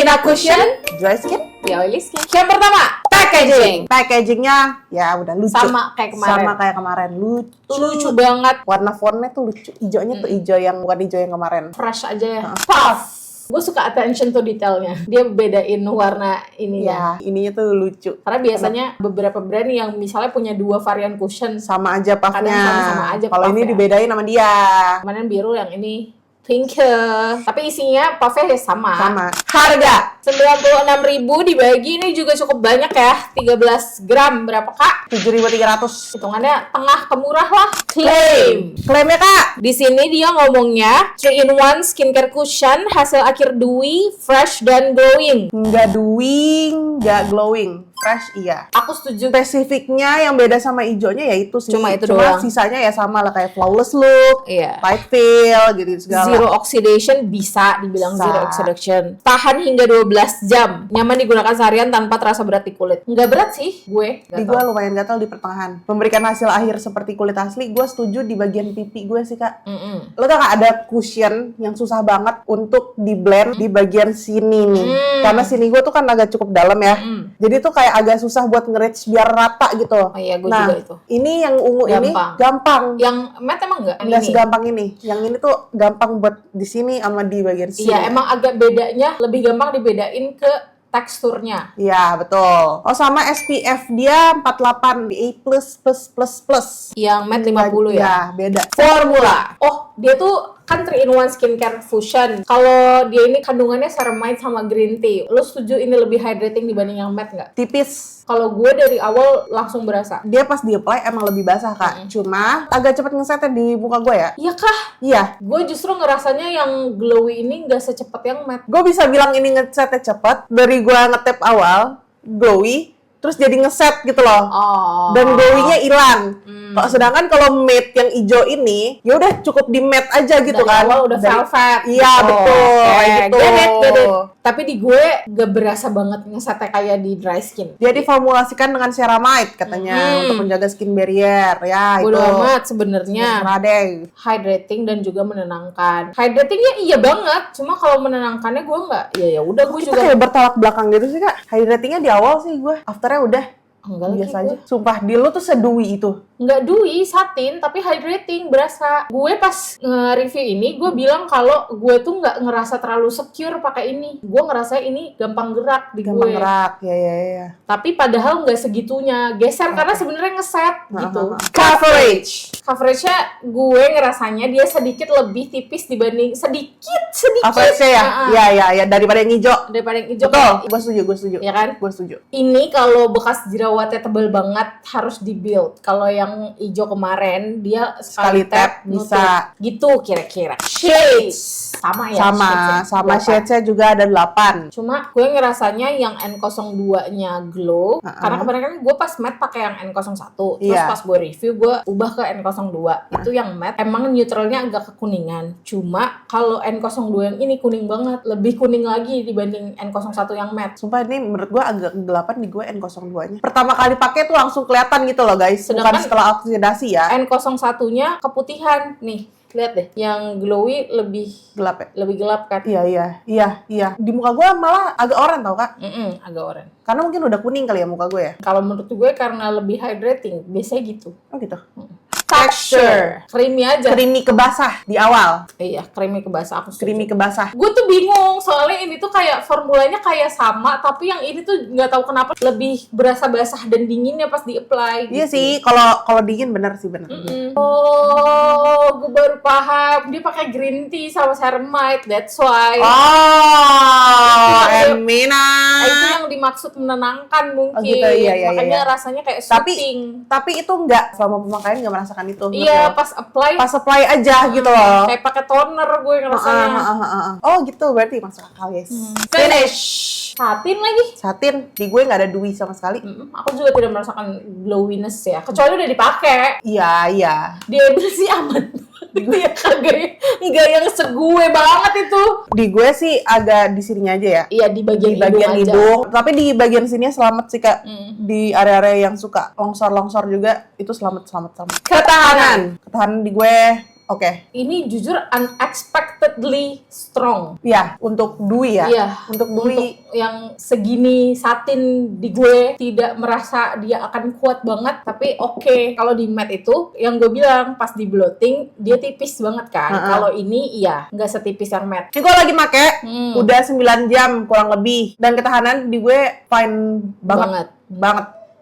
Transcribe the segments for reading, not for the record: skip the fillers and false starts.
Clean Up Cushion, Dry skin? ya oily skin. Yang pertama, packaging. Packagingnya ya udah lucu. Sama kayak kemarin. Lucu banget. Warna fontnya tuh lucu. Hijaunya tuh hijau yang bukan hijau yang kemarin. Fresh aja ya. Puff. Gue suka attention to detailnya. Dia bedain warna ini Ya, ininya tuh lucu. Karena biasanya beberapa brand yang misalnya punya 2 varian cushion. Sama aja puffnya. Kadang sama aja Kalau ini puff ya. dibedain sama dia. Kemarin biru, yang ini pink. Tapi isinya puffnya sama. Harga 96.000 dibagi, ini juga cukup banyak ya. 13 gram berapa kak? 7.300. Hitungannya tengah ke murah lah. Klaimnya kak. Di sini dia ngomongnya 3-in-1 skincare cushion, hasil akhir dewy, fresh dan glowing. Nggak doing, nggak glowing. Fresh iya. Aku setuju. Spesifiknya yang beda sama hijaunya ya itu sih. Cuma itu doang. Sisanya ya sama lah kayak flawless look, Iya. tight feel gitu segala. Zero oxidation bisa dibilang zero oxidation. Tahan hingga 12 jam. Nyaman digunakan seharian tanpa terasa berat di kulit. Nggak berat sih gue. Di gue lumayan gatal di pertengahan. Memberikan hasil akhir seperti kulit asli, gue setuju di bagian pipi gue sih kak. Lo tau gak ada cushion yang susah banget untuk di blend di bagian sini nih. Karena sini gue tuh kan agak cukup dalam ya. Jadi tuh kayak agak susah buat nge-reach biar rata gitu. Oh iya, gue juga itu. Ini yang ungu ini gampang. Yang matte emang nggak? Nggak segampang ini. Yang ini tuh gampang buat di sini sama di bagian sini. Iya, emang agak bedanya, lebih gampang dibedain ke teksturnya. Iya, betul. Oh, sama SPF dia 48 A++++. Yang matte 50 ya? Ya, beda. Formula. Oh, dia tuh kan 3-in-1 skincare fusion. Kalau dia ini kandungannya ceramide sama green tea. Lo setuju ini lebih hydrating dibanding yang matte nggak? Tipis. Kalau gue dari awal langsung berasa. Dia pas di-apply emang lebih basah, Kak. Cuma agak cepet ngesetnya di muka gue ya. Iya kah? Iya. Gue justru ngerasanya yang glowy ini nggak secepat yang matte. Gue bisa bilang ini ngesetnya cepet. Dari gue nge-tap awal, glowy, terus jadi ngeset gitu loh. Dan glowy-nya hilang. Sedangkan kalau matte yang hijau ini, ya udah cukup di matte aja gitu dari kan. awal udah velvet. Iya, betul. Gitu. Get it. Tapi di gue gak berasa banget ngesetnya kayak di dry skin. Dia diformulasikan dengan ceramide katanya untuk menjaga skin barrier. Ya, Bodo itu. amat sebenarnya. Radeng. Hydrating dan juga menenangkan. Hydratingnya iya banget, cuma kalau menenangkannya gue nggak. Ya udah gue Kita juga kayak bertolak belakang gitu sih, Kak. Hydratingnya di awal sih gue. Afternya udah enggak biasa lagi aja. Sumpah, di lu tuh sedewy itu. nggak dewy, satin, tapi hydrating berasa. Gue pas nge-review ini, gue bilang kalau gue tuh nggak ngerasa terlalu secure pakai ini. Gue ngerasa ini gampang gerak di Gampang gue. gerak, ya. Tapi padahal nggak segitunya. Geser karena sebenarnya ngeset gitu. Coveragenya gue ngerasanya dia sedikit lebih tipis dibanding sedikit. Coveragenya ya, daripada yang hijau. Daripada yang hijau. Betul, gue setuju. Ya kan? Gue setuju. Ini kalau bekas jerawatnya tebel banget harus di-build. Kalau yang hijau kemarin dia sekali tap bisa gitu kira-kira. Shades sama ya. Sama shades-nya juga ada 8. Cuma gue ngerasanya yang N02-nya glow. Karena kemarin kan gue pas matte pakai yang N01. Terus pas gue review gue ubah ke N02. Itu yang matte emang neutralnya agak kekuningan. Cuma kalau N02 yang ini kuning banget, lebih kuning lagi dibanding N01 yang matte. Sumpah ini menurut gue agak kegelapan di gue N02-nya. Pertama kali pakai tuh langsung kelihatan gitu loh guys. Sedangkan bukan setelah oksidasi ya. N01-nya keputihan. Nih, lihat deh. Yang glowy lebih gelap ya? Lebih gelap kan? Iya. Di muka gue malah agak oranye tau kak. Agak oranye. Karena mungkin udah kuning kali ya muka gue ya. Kalau menurut gue karena lebih hydrating, biasanya gitu. Oh gitu. Texture. Creamy aja. Creamy kebasah di awal. Iya, creamy kebasah. Aku Creamy kebasah. Gue tuh bingung, soalnya ini tuh kayak formulanya kayak sama, tapi yang ini tuh nggak tahu kenapa lebih berasa basah dan dinginnya pas di-apply. Iya gitu. sih, kalau dingin bener sih. Oh, gue baru paham. Dia pakai green tea sama ceramide, that's why. Emina. Itu yang dimaksud menenangkan mungkin. Oh gitu, iya. Makanya rasanya kayak soothing. Tapi itu enggak, selama pemakaian enggak merasakan itu. Iya, pas apply aja gitu loh. Kayak pakai toner gue ngerasanya. Oh gitu, berarti masuk akal guys. Finish. Satin lagi. Satin, di gue nggak ada dewy sama sekali. Aku juga tidak merasakan glowiness ya, kecuali udah dipakai. Iya. Dia bersih aman. Dia kagak nggak yang segue banget itu. Di gue sih agak di sininya aja ya. Iya, di bagian hidung. Tapi di bagian sini selamat sih kak. Di area-area yang suka longsor-longsor juga itu selamat. Ketahanan di gue Oke. Ini jujur unexpectedly strong. Iya, untuk Dwi ya. Iya. Untuk Dwi Untuk yang segini satin di gue tidak merasa dia akan kuat banget, tapi oke. Kalau di matte itu yang gue bilang pas di bloating dia tipis banget kan. Kalau ini iya nggak setipis yang matte. ini gue lagi make udah 9 jam kurang lebih, dan ketahanan di gue fine banget.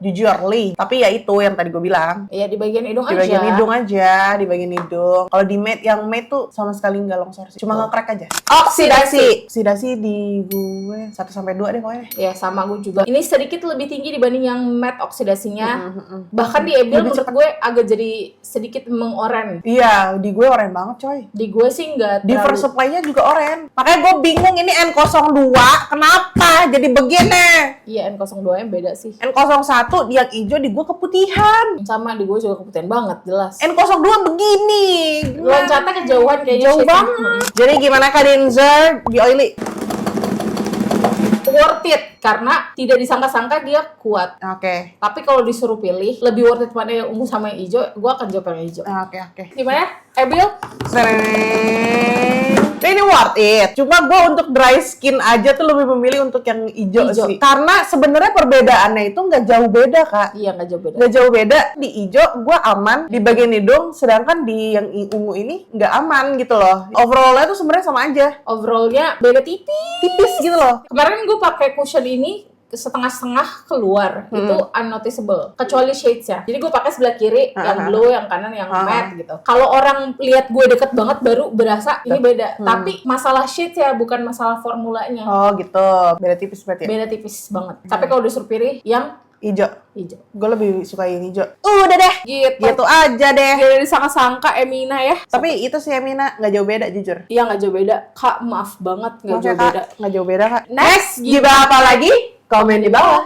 Jujur, tapi ya itu yang tadi gue bilang. Iya, di bagian hidung Di aja. bagian hidung aja, di bagian hidung. Kalau di matte, yang matte tuh sama sekali nggak longsor sih. Cuma nge-crack aja. Oksidasi di gue 1-2 deh pokoknya. Ya, sama gue juga. Ini sedikit lebih tinggi dibanding yang matte oksidasinya. Bahkan di Abiel menurut gue agak jadi sedikit mengoren. Iya, di gue oren banget coy. Di gue sih nggak Di terlalu. first supply-nya juga oren. Makanya gue bingung ini N02 kenapa jadi begini. Iya, N02 yang beda sih. N01 yang hijau di gue keputihan. Sama di gue juga keputihan banget, jelas. N02 begini. Loncatnya kejauhan kayaknya. Jauh banget. Jadi gimana Kak Denzer di oily? Worth it, karena tidak disangka-sangka dia kuat. Oke. Tapi kalau disuruh pilih, lebih worth it mana yang ungu sama yang hijau, gue akan jawab yang hijau. Oke. Gimana, Abiel? Ini worth it. Cuma gue untuk dry skin aja tuh lebih memilih untuk yang hijau sih. Karena sebenarnya perbedaannya itu nggak jauh beda Kak. Iya, nggak jauh beda. Nggak jauh beda. Di hijau gue aman di bagian hidung, sedangkan di yang ungu ini nggak aman gitu loh. Overallnya tuh sebenarnya sama aja. Overallnya beda tipis Tipis gitu loh. Kemarin gue pakai cushion ini setengah-setengah keluar, itu unnoticeable, kecuali shades-nya. Jadi gue pakai sebelah kiri yang glow, yang kanan yang matte gitu. Kalau orang lihat gue deket banget baru berasa ini beda. Tapi masalah shades ya, bukan masalah formulanya. Oh gitu. Beda tipis berarti ya? Beda tipis banget. Tapi kalau disuruh pilih yang Hijau. Gue lebih suka yang hijau. Udah deh. Gitu aja deh. Gak disangka-sangka Emina ya. Tapi itu sih Emina nggak jauh beda jujur. Iya, nggak jauh beda. Kak, maaf banget nggak jauh beda. Nggak jauh beda Kak. Next, Gimana apa lagi? Komen di bawah.